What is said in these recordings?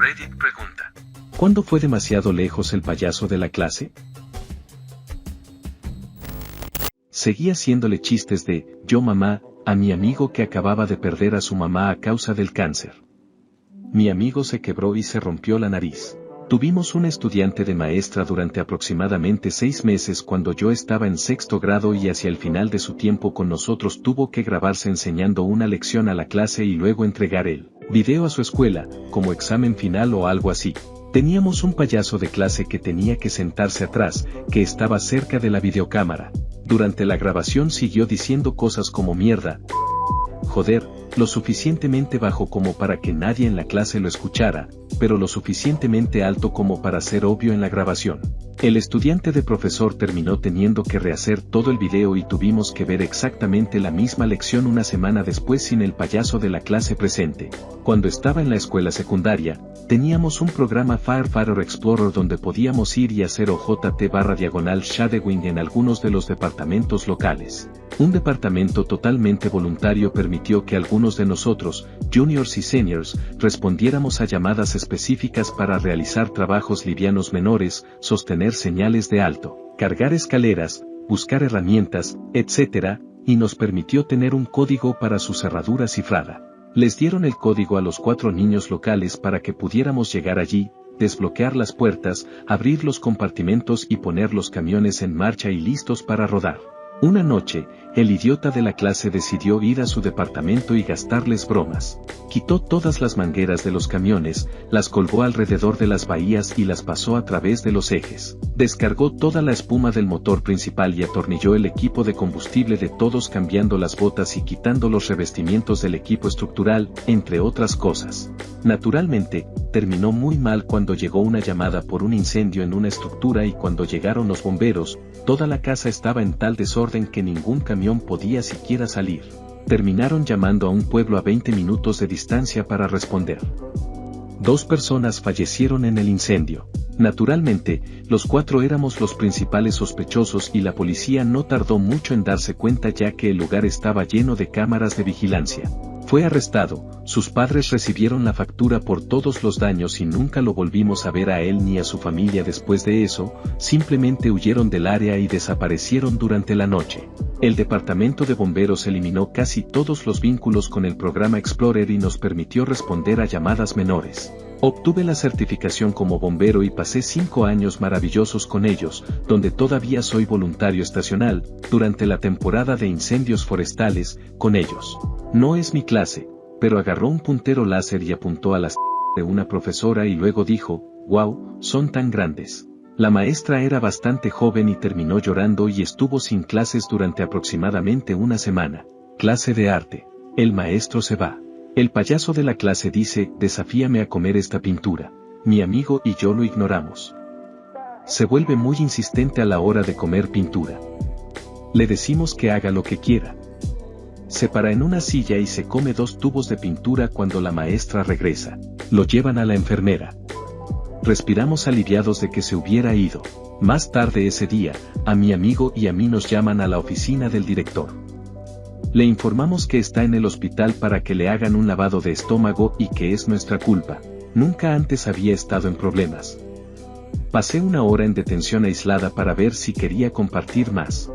Reddit pregunta: ¿cuándo fue demasiado lejos el payaso de la clase? Seguía haciéndole chistes de "yo mamá" a mi amigo que acababa de perder a su mamá a causa del cáncer. Mi amigo se quebró y se rompió la nariz. Tuvimos un estudiante de maestra durante aproximadamente 6 meses cuando yo estaba en 6º grado y hacia el final de su tiempo con nosotros tuvo que grabarse enseñando una lección a la clase y luego entregar el video a su escuela, como examen final o algo así. Teníamos un payaso de clase que tenía que sentarse atrás, que estaba cerca de la videocámara. Durante la grabación siguió diciendo cosas como mierda, joder, lo suficientemente bajo como para que nadie en la clase lo escuchara, pero lo suficientemente alto como para ser obvio en la grabación. El estudiante de profesor terminó teniendo que rehacer todo el video y tuvimos que ver exactamente la misma lección una semana después sin el payaso de la clase presente. Cuando estaba en la escuela secundaria, teníamos un programa Firefighter Explorer donde podíamos ir y hacer OJT/shadowing en algunos de los departamentos locales. Un departamento totalmente voluntario permitió que algunos de nosotros, juniors y seniors, respondiéramos a llamadas específicas para realizar trabajos livianos menores, sostener señales de alto, cargar escaleras, buscar herramientas, etc., y nos permitió tener un código para su cerradura cifrada. Les dieron el código a los 4 niños locales para que pudiéramos llegar allí, desbloquear las puertas, abrir los compartimentos y poner los camiones en marcha y listos para rodar. Una noche, el idiota de la clase decidió ir a su departamento y gastarles bromas. Quitó todas las mangueras de los camiones, las colgó alrededor de las bahías y las pasó a través de los ejes. Descargó toda la espuma del motor principal y atornilló el equipo de combustible de todos cambiando las botas y quitando los revestimientos del equipo estructural, entre otras cosas. Naturalmente, terminó muy mal cuando llegó una llamada por un incendio en una estructura y cuando llegaron los bomberos, toda la casa estaba en tal desorden que ningún camión podía siquiera salir. Terminaron llamando a un pueblo a 20 minutos de distancia para responder. 2 personas fallecieron en el incendio. Naturalmente, los 4 éramos los principales sospechosos y la policía no tardó mucho en darse cuenta ya que el lugar estaba lleno de cámaras de vigilancia. Fue arrestado, sus padres recibieron la factura por todos los daños y nunca lo volvimos a ver a él ni a su familia después de eso, simplemente huyeron del área y desaparecieron durante la noche. El departamento de bomberos eliminó casi todos los vínculos con el programa Explorer y nos permitió responder a llamadas menores. Obtuve la certificación como bombero y pasé 5 años maravillosos con ellos, donde todavía soy voluntario estacional, durante la temporada de incendios forestales, con ellos. No es mi clase, pero agarró un puntero láser y apuntó a las de una profesora y luego dijo, "Wow, son tan grandes". La maestra era bastante joven y terminó llorando y estuvo sin clases durante aproximadamente una semana. Clase de arte. El maestro se va. El payaso de la clase dice, "Desafíame a comer esta pintura". Mi amigo y yo lo ignoramos. Se vuelve muy insistente a la hora de comer pintura. Le decimos que haga lo que quiera. Se para en una silla y se come 2 tubos de pintura cuando la maestra regresa. Lo llevan a la enfermera. Respiramos aliviados de que se hubiera ido. Más tarde ese día, a mi amigo y a mí nos llaman a la oficina del director. Le informamos que está en el hospital para que le hagan un lavado de estómago y que es nuestra culpa. Nunca antes había estado en problemas. Pasé 1 hora en detención aislada para ver si quería compartir más.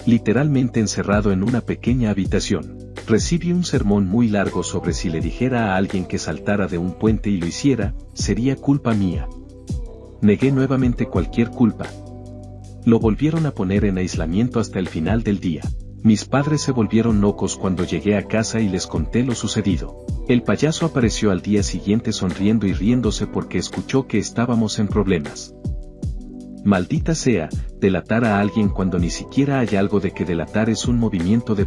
Literalmente encerrado en una pequeña habitación. Recibí un sermón muy largo sobre si le dijera a alguien que saltara de un puente y lo hiciera, sería culpa mía. Negué nuevamente cualquier culpa. Lo volvieron a poner en aislamiento hasta el final del día. Mis padres se volvieron locos cuando llegué a casa y les conté lo sucedido. El payaso apareció al día siguiente sonriendo y riéndose porque escuchó que estábamos en problemas. Maldita sea, delatar a alguien cuando ni siquiera hay algo de que delatar es un movimiento de...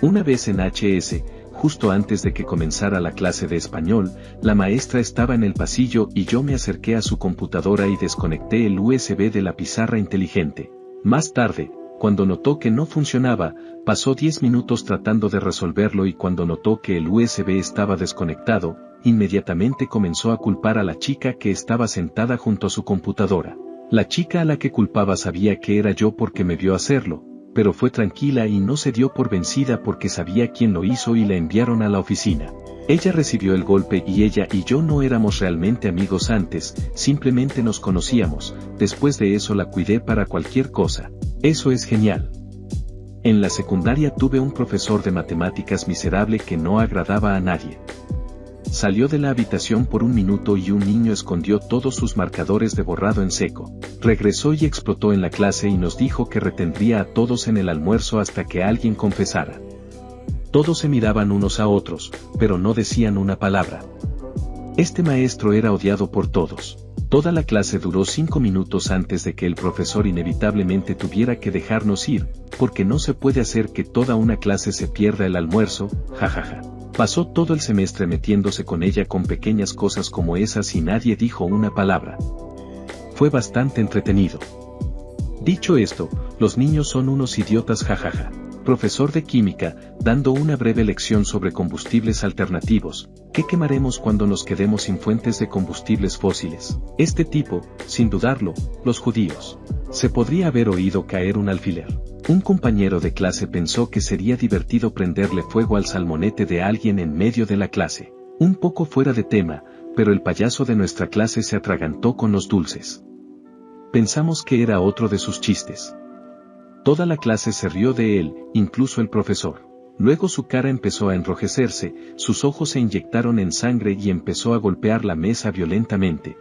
Una vez en HS, justo antes de que comenzara la clase de español, la maestra estaba en el pasillo y yo me acerqué a su computadora y desconecté el USB de la pizarra inteligente. Más tarde, cuando notó que no funcionaba, pasó 10 minutos tratando de resolverlo y cuando notó que el USB estaba desconectado, inmediatamente comenzó a culpar a la chica que estaba sentada junto a su computadora. La chica a la que culpaba sabía que era yo porque me vio hacerlo, pero fue tranquila y no se dio por vencida porque sabía quién lo hizo y la enviaron a la oficina. Ella recibió el golpe y ella y yo no éramos realmente amigos antes, simplemente nos conocíamos, después de eso la cuidé para cualquier cosa. Eso es genial. En la secundaria tuve un profesor de matemáticas miserable que no agradaba a nadie. Salió de la habitación por un minuto y un niño escondió todos sus marcadores de borrado en seco. Regresó y explotó en la clase y nos dijo que retendría a todos en el almuerzo hasta que alguien confesara. Todos se miraban unos a otros, pero no decían una palabra. Este maestro era odiado por todos. Toda la clase duró 5 minutos antes de que el profesor inevitablemente tuviera que dejarnos ir, porque no se puede hacer que toda una clase se pierda el almuerzo, jajaja. Pasó todo el semestre metiéndose con ella con pequeñas cosas como esas y nadie dijo una palabra. Fue bastante entretenido. Dicho esto, los niños son unos idiotas jajaja. Profesor de química, dando una breve lección sobre combustibles alternativos. ¿Qué quemaremos cuando nos quedemos sin fuentes de combustibles fósiles? Este tipo, sin dudarlo, los judíos. Se podría haber oído caer un alfiler. Un compañero de clase pensó que sería divertido prenderle fuego al salmonete de alguien en medio de la clase. Un poco fuera de tema, pero el payaso de nuestra clase se atragantó con los dulces. Pensamos que era otro de sus chistes. Toda la clase se rió de él, incluso el profesor. Luego su cara empezó a enrojecerse, sus ojos se inyectaron en sangre y empezó a golpear la mesa violentamente.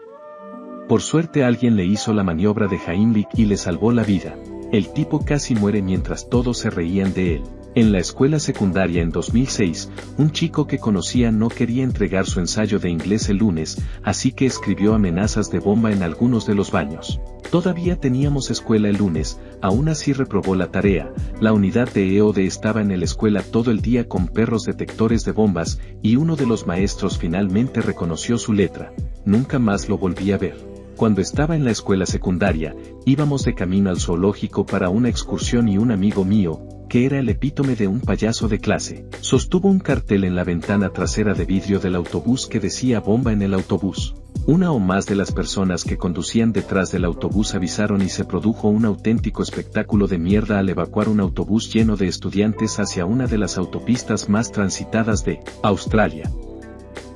Por suerte alguien le hizo la maniobra de Heimlich y le salvó la vida. El tipo casi muere mientras todos se reían de él. En la escuela secundaria en 2006, un chico que conocía no quería entregar su ensayo de inglés el lunes, así que escribió amenazas de bomba en algunos de los baños. Todavía teníamos escuela el lunes, aún así reprobó la tarea. La unidad de EOD estaba en la escuela todo el día con perros detectores de bombas, y uno de los maestros finalmente reconoció su letra. Nunca más lo volví a ver. Cuando estaba en la escuela secundaria, íbamos de camino al zoológico para una excursión y un amigo mío, que era el epítome de un payaso de clase, sostuvo un cartel en la ventana trasera de vidrio del autobús que decía bomba en el autobús. Una o más de las personas que conducían detrás del autobús avisaron y se produjo un auténtico espectáculo de mierda al evacuar un autobús lleno de estudiantes hacia una de las autopistas más transitadas de Australia.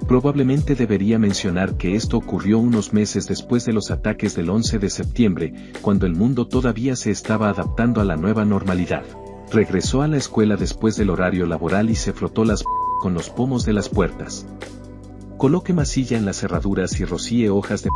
Probablemente debería mencionar que esto ocurrió unos meses después de los ataques del 11 de septiembre, cuando el mundo todavía se estaba adaptando a la nueva normalidad. Regresó a la escuela después del horario laboral y se frotó las con los pomos de las puertas. Coloque masilla en las cerraduras y rocíe hojas de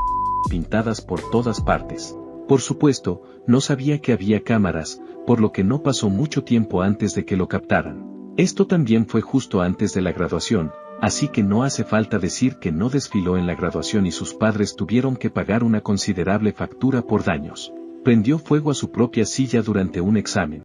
pintadas por todas partes. Por supuesto, no sabía que había cámaras, por lo que no pasó mucho tiempo antes de que lo captaran. Esto también fue justo antes de la graduación, así que no hace falta decir que no desfiló en la graduación y sus padres tuvieron que pagar una considerable factura por daños. Prendió fuego a su propia silla durante un examen.